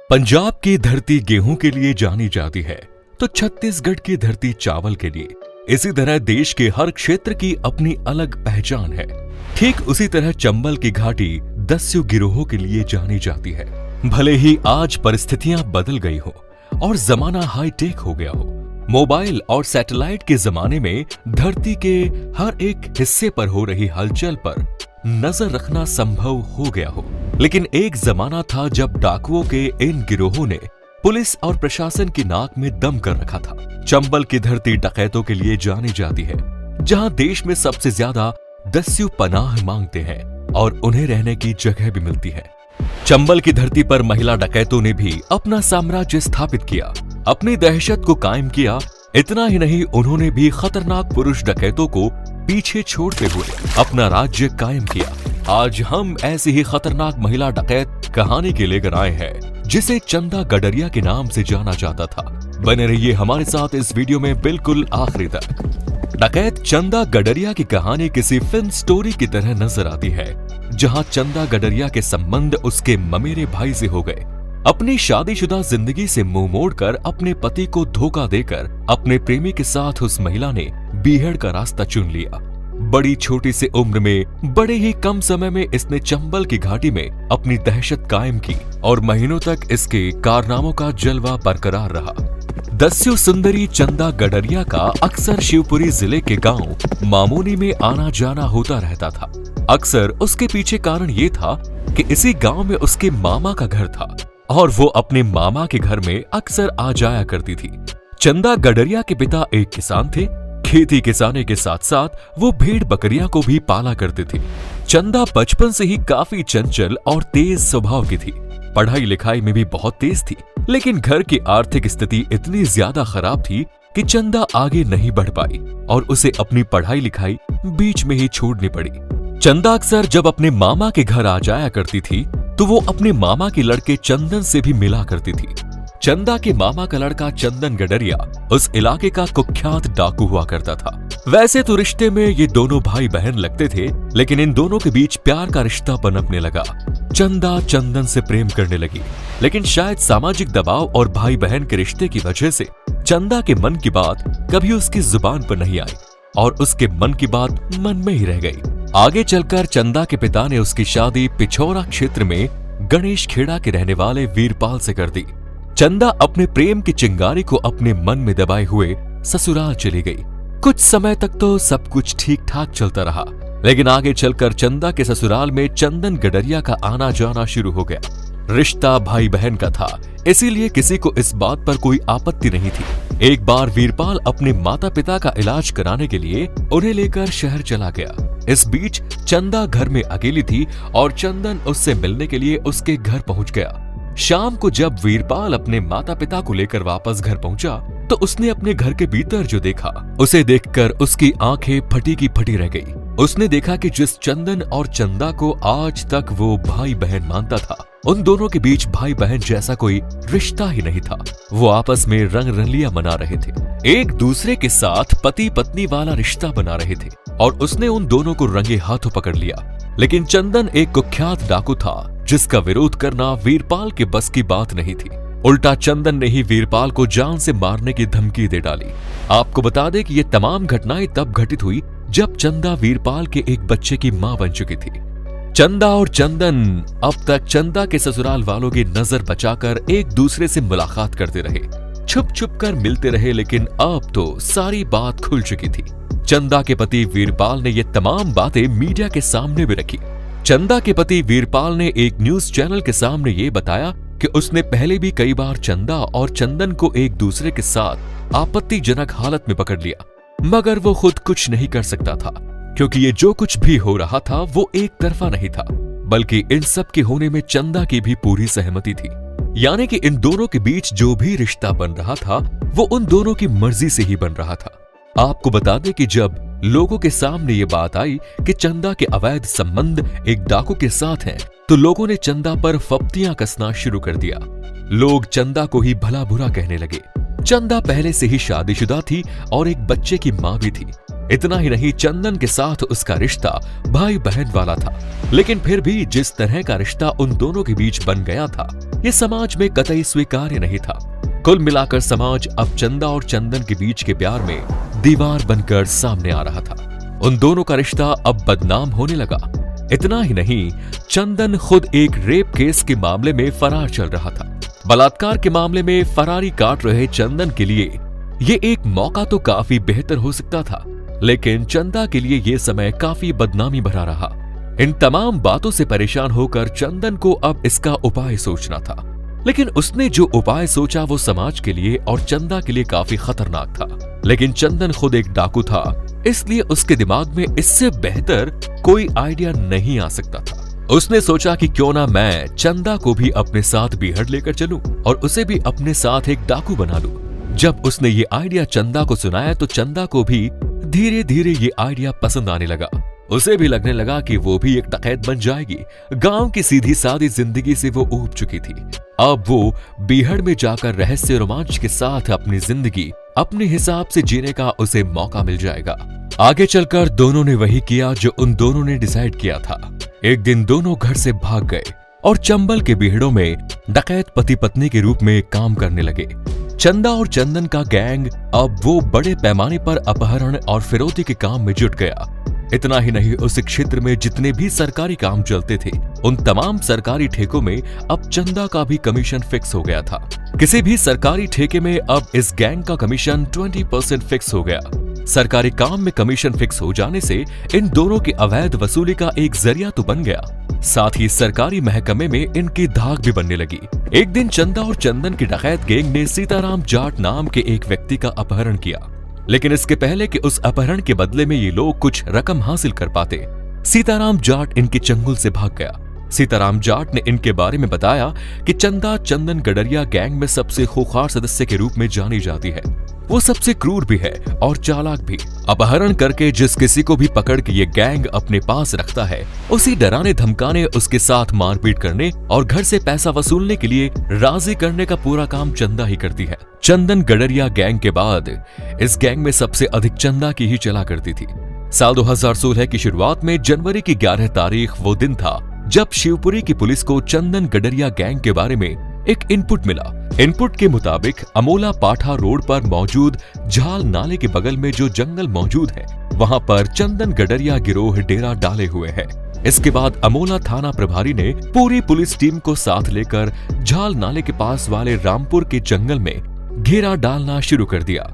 पंजाब की धरती गेहूं के लिए जानी जाती है तो छत्तीसगढ़ की धरती चावल के लिए। इसी तरह देश के हर क्षेत्र की अपनी अलग पहचान है। ठीक उसी तरह चंबल की घाटी दस्यु गिरोहों के लिए जानी जाती है। भले ही आज परिस्थितियां बदल गई हो और जमाना हाईटेक हो गया हो, मोबाइल और सैटेलाइट के जमाने में धरती के हर एक हिस्से पर हो रही हलचल पर नजर रखना संभव हो गया हो, लेकिन एक जमाना था जब डाकुओं के इन गिरोहों ने पुलिस और प्रशासन की नाक में दम कर रखा था। चंबल की धरती डकैतों के लिए जानी जाती है, जहां देश में सबसे ज्यादा दस्यु पनाह मांगते हैं और उन्हें रहने की जगह भी मिलती है। चंबल की धरती पर महिला डकैतों ने भी अपना साम्राज्य स्थापित किया, अपनी दहशत को कायम किया। इतना ही नहीं, उन्होंने भी खतरनाक पुरुष डकैतों को पीछे छोड़ते हुए अपना राज्य कायम किया। आज हम ऐसी ही खतरनाक महिला डकैत कहानी के लेकर आए हैं, जिसे चंदा गडरिया के नाम से जाना जाता था। बने रहिए हमारे साथ इस वीडियो में बिल्कुल आखिरी तक। डकैत चंदा गडरिया की कहानी किसी फिल्म स्टोरी की तरह नजर आती है, जहां चंदा गडरिया के संबंध उसके ममेरे भाई से हो गए। अपनी शादीशुदा जिंदगी से मुंह मोड़कर अपने पति को धोखा देकर अपने प्रेमी के साथ उस महिला ने बीहड़ का रास्ता चुन लिया। बड़ी छोटी सी उम्र में बड़े ही कम समय में इसने चंबल की घाटी में अपनी दहशत कायम की और महीनों तक इसके कारनामों का जलवा बरकरार रहा। दस्यु सुंदरी चंदा गडरिया का अक्सर शिवपुरी जिले के गांव मामोनी में आना जाना होता रहता था। अक्सर उसके पीछे कारण ये था कि इसी गांव में उसके मामा का घर था और वो अपने मामा के घर में अक्सर आ जाया करती थी। चंदा गडरिया के पिता एक किसान थे। खेती किसानी के साथ साथ वो भेड़ बकरियां को भी पाला करते थे। चंदा बचपन से ही काफी चंचल और तेज स्वभाव की थी। पढ़ाई लिखाई में भी बहुत तेज थी, लेकिन घर की आर्थिक स्थिति इतनी ज्यादा खराब थी कि चंदा आगे नहीं बढ़ पाई और उसे अपनी पढ़ाई लिखाई बीच में ही छोड़नी पड़ी। चंदा अक्सर जब अपने मामा के घर आ जाया करती थी तो वो अपने मामा के लड़के चंदन से भी मिला करती थी। चंदा के मामा का लड़का चंदन गडरिया उस इलाके का कुख्यात डाकू हुआ करता था। वैसे तो रिश्ते में ये दोनों भाई बहन लगते थे, लेकिन इन दोनों के बीच प्यार का रिश्ता पनपने लगा। चंदा चंदन से प्रेम करने लगी, लेकिन शायद सामाजिक दबाव और भाई बहन के रिश्ते की वजह से चंदा के मन की बात कभी उसकी जुबान पर नहीं आई और उसके मन की बात मन में ही रह गई। आगे चलकर चंदा के पिता ने उसकी शादी पिछौरा क्षेत्र में गणेश खेड़ा के रहने वाले वीरपाल से कर दी। चंदा अपने प्रेम की चिंगारी को अपने मन में दबाए हुए ससुराल चली गई। कुछ समय तक तो सब कुछ ठीक ठाक चलता रहा, लेकिन आगे चलकर चंदा के ससुराल में चंदन गडरिया का आना जाना शुरू हो गया। रिश्ता भाई बहन का था, इसीलिए किसी को इस बात पर कोई आपत्ति नहीं थी। एक बार वीरपाल अपने माता पिता का इलाज कराने के लिए उन्हें लेकर शहर चला गया। इस बीच चंदा घर में अकेली थी और चंदन उससे मिलने के लिए उसके घर पहुंच गया। शाम को जब वीरपाल अपने माता पिता को लेकर वापस घर पहुंचा तो उसने अपने घर के भीतर जो देखा, उसे देखकर उसकी आंखें फटी की फटी रह गई। उसने देखा कि जिस चंदन और चंदा को आज तक वो भाई बहन मानता था, उन दोनों के बीच भाई बहन जैसा कोई रिश्ता ही नहीं था। वो आपस में रंग रलियां मना रहे थे, एक दूसरे के साथ पति पत्नी वाला रिश्ता बना रहे थे और उसने उन दोनों को रंगे हाथों पकड़ लिया। लेकिन चंदन एक कुख्यात डाकू था, जिसका विरोध करना वीरपाल के बस की बात नहीं थी। उल्टा चंदन ने ही वीरपाल को जान से मारने की धमकी दे डाली। आपको बता दें कि ये तमाम घटनाएं तब घटित हुई जब चंदा वीरपाल के एक बच्चे की मां बन चुकी थी। चंदा और चंदन अब तक चंदा के ससुराल वालों की नजर बचाकर एक दूसरे से मुलाकात करते रहे, छुप छुप कर मिलते रहे, लेकिन अब तो सारी बात खुल चुकी थी। चंदा के पति वीरपाल ने ये तमाम बातें मीडिया के सामने भी रखी। चंदा के पति वीरपाल ने एक न्यूज चैनल के सामने ये बताया कि उसने पहले भी कई बार चंदा और चंदन को एक दूसरे के साथ आपत्तिजनक हालत में पकड़ लिया, मगर वो खुद कुछ नहीं कर सकता था, क्योंकि ये जो कुछ भी हो रहा था वो एक तरफा नहीं था, बल्कि इन सब के होने में चंदा की भी पूरी सहमति थी। यानी कि इन दोनों के बीच जो भी रिश्ता बन रहा था वो उन दोनों की मर्जी से ही बन रहा था। आपको बता दें कि जब लोगों के सामने ये बात आई कि चंदा के अवैध संबंध एक डाकू के साथ हैं, तो लोगों ने चंदा पर फप्तियां कसना शुरू कर दिया। लोग चंदा को ही भला बुरा कहने लगे। चंदा पहले से ही शादीशुदा थी और एक बच्चे की मां भी थी। इतना ही नहीं, चंदन के साथ उसका रिश्ता भाई बहन वाला था, लेकिन फिर भी जिस तरह का रिश्ता उन दोनों के बीच बन गया था, ये समाज में कतई स्वीकार्य नहीं था। कुल मिलाकर समाज अब चंदा और चंदन के बीच के प्यार में दीवार बनकर सामने आ रहा था। उन दोनों का रिश्ता अब बदनाम होने लगा। इतना ही नहीं, चंदन खुद एक रेप केस के मामले में फरार चल रहा था। बलात्कार के मामले में फरारी काट रहे चंदन के लिए ये एक मौका तो काफी बेहतर हो सकता था, लेकिन चंदा के लिए ये समय काफी बदनामी भरा रहा। इन तमाम बातों से परेशान होकर चंदन को अब इसका उपाय सोचना था, लेकिन उसने जो उपाय सोचा वो समाज के लिए और चंदा के लिए काफी खतरनाक था। लेकिन चंदन खुद एक डाकू था, इसलिए उसके दिमाग में इससे बेहतर कोई आइडिया नहीं आ सकता था। उसने सोचा कि क्यों ना मैं चंदा को भी अपने साथ बीहड़ लेकर चलूं और उसे भी अपने साथ एक डाकू बना लूं। जब उसने ये आइडिया चंदा को सुनाया तो चंदा को भी धीरे धीरे ये आइडिया पसंद आने लगा। उसे भी लगने लगा कि वो भी एक डकैत बन जाएगी। गांव की सीधी सादी जिंदगी से वो ऊब चुकी थी। अब वो बीहड़ में जाकर रहस्य रोमांच के साथ अपनी जिंदगी अपने हिसाब से जीने का उसे मौका मिल जाएगा। आगे चलकर दोनों ने वही किया जो उन दोनों ने डिसाइड किया था। एक दिन दोनों घर से भाग गए और चंबल के बीहड़ों में डकैत पति पत्नी के रूप में काम करने लगे। चंदा और चंदन का गैंग अब वो बड़े पैमाने पर अपहरण और फिरौती के काम में जुट गया। इतना ही नहीं, उस क्षेत्र में जितने भी सरकारी काम चलते थे उन तमाम सरकारी ठेकों में अब चंदा का भी कमीशन फिक्स हो गया था। किसी भी सरकारी ठेके में अब इस गैंग का कमीशन 20% फिक्स हो गया। सरकारी काम में कमीशन फिक्स हो जाने से इन दोनों की अवैध वसूली का एक जरिया तो बन गया, साथ ही सरकारी महकमे में इनकी धाक भी बनने लगी। एक दिन चंदा और चंदन की डकैत गैंग ने सीताराम जाट नाम के एक व्यक्ति का अपहरण किया, लेकिन इसके पहले कि उस अपहरण के बदले में ये लोग कुछ रकम हासिल कर पाते, सीताराम जाट इनके चंगुल से भाग गया। सीताराम जाट ने इनके बारे में बताया कि चंदा चंदन गडरिया गैंग में सबसे खूंखार सदस्य के रूप में जानी जाती है। वो सबसे क्रूर भी है और चालाक भी। अपहरण करके जिस किसी को भी पकड़ के ये गैंग अपने पास रखता है, उसी डराने धमकाने, उसके साथ मारपीट करने और घर से पैसा वसूलने के लिए राजी करने का पूरा काम चंदा ही करती है। चंदन गडरिया गैंग के बाद इस गैंग में सबसे अधिक चंदा की ही चला करती थी। साल 2016 की शुरुआत में जनवरी की 11 तारीख वो दिन था जब शिवपुरी की पुलिस को चंदन गडरिया गैंग के बारे में एक इनपुट मिला। इनपुट के मुताबिक अमोला पाठा रोड पर मौजूद झाल नाले के बगल में जो जंगल मौजूद है, वहां पर चंदन गडरिया गिरोह डेरा डाले हुए है। इसके बाद अमोला थाना प्रभारी ने पूरी पुलिस टीम को साथ लेकर झाल नाले के पास वाले रामपुर के जंगल में घेरा डालना शुरू कर दिया।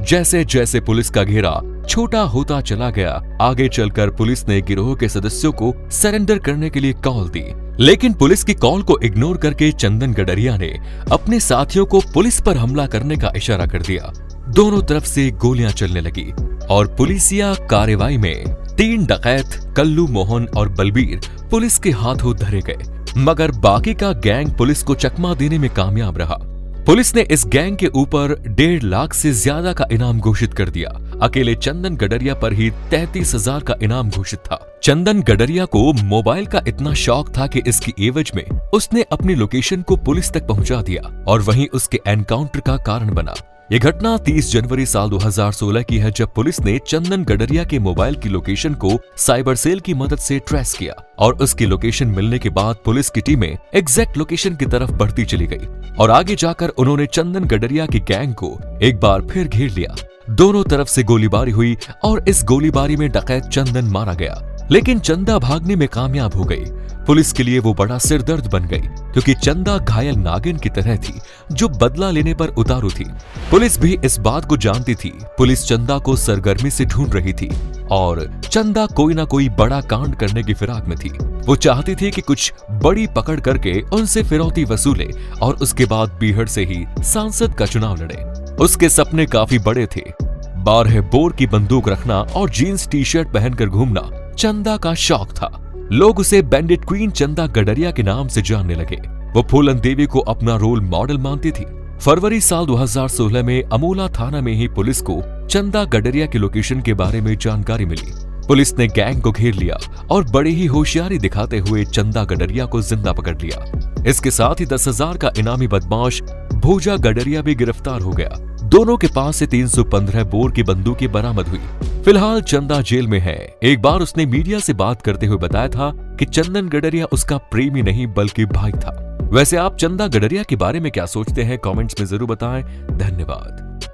जैसे जैसे पुलिस का घेरा छोटा होता चला गया, आगे चलकर पुलिस ने गिरोह के सदस्यों को सरेंडर करने के लिए कॉल दी, लेकिन पुलिस की कॉल को इग्नोर करके चंदन गडरिया ने अपने साथियों को पुलिस पर हमला करने का इशारा कर दिया। दोनों तरफ से गोलियां चलने लगी और पुलिसिया कार्रवाई में 3 डकैत कल्लू, मोहन और बलबीर पुलिस के हाथों धरे गए, मगर बाकी का गैंग पुलिस को चकमा देने में कामयाब रहा। पुलिस ने इस गैंग के ऊपर 1.5 लाख से ज्यादा का इनाम घोषित कर दिया। अकेले चंदन गडरिया पर ही 33,000 का इनाम घोषित था। चंदन गडरिया को मोबाइल का इतना शौक था कि इसकी एवज में उसने अपनी लोकेशन को पुलिस तक पहुंचा दिया और वहीं उसके एनकाउंटर का कारण बना। ये घटना 30 जनवरी साल 2016 की है, जब पुलिस ने चंदन गडरिया के मोबाइल की लोकेशन को साइबर सेल की मदद से ट्रेस किया और उसकी लोकेशन मिलने के बाद पुलिस की टीमें एग्जैक्ट लोकेशन की तरफ बढ़ती चली गई और आगे जाकर उन्होंने चंदन गडरिया की गैंग को एक बार फिर घेर लिया। दोनों तरफ से गोलीबारी हुई और इस गोलीबारी में डकैत चंदन मारा गया, लेकिन चंदा भागने में कामयाब हो गई। पुलिस के लिए वो बड़ा सिरदर्द बन गई, क्योंकि चंदा घायल नागिन की तरह थी जो बदला लेने पर उतारू थी। पुलिस भी इस बात को जानती थी। पुलिस चंदा को सरगर्मी से ढूंढ रही थी और चंदा कोई ना कोई बड़ा कांड करने की फिराक में थी। वो चाहती थी कि कुछ बड़ी पकड़ करके उनसे फिरौती वसूले और उसके बाद बीहड़ से ही सांसद का चुनाव लड़े। उसके सपने काफी बड़े थे। 12 बोर की बंदूक रखना और जीन्स टी शर्ट पहनकर घूमना चंदा का शौक था। लोग उसे बैंडिट क्वीन चंदा गडरिया के नाम से जानने लगे। वो फूलन देवी को अपना रोल मॉडल मानती थी। फरवरी साल 2016 में अमोला थाना में ही पुलिस को चंदा गडरिया की लोकेशन के बारे में जानकारी मिली। पुलिस ने गैंग को घेर लिया और बड़ी ही होशियारी दिखाते हुए चंदा गडरिया को जिंदा पकड़ लिया। इसके साथ ही 10,000 का इनामी बदमाश भोजा गडरिया भी गिरफ्तार हो गया। दोनों के पास से 315 बोर की बंदूकें बरामद हुई। फिलहाल चंदा जेल में है। एक बार उसने मीडिया से बात करते हुए बताया था कि चंदन गडरिया उसका प्रेमी नहीं बल्कि भाई था। वैसे आप चंदा गडरिया के बारे में क्या सोचते हैं? कमेंट्स में जरूर बताएं। धन्यवाद।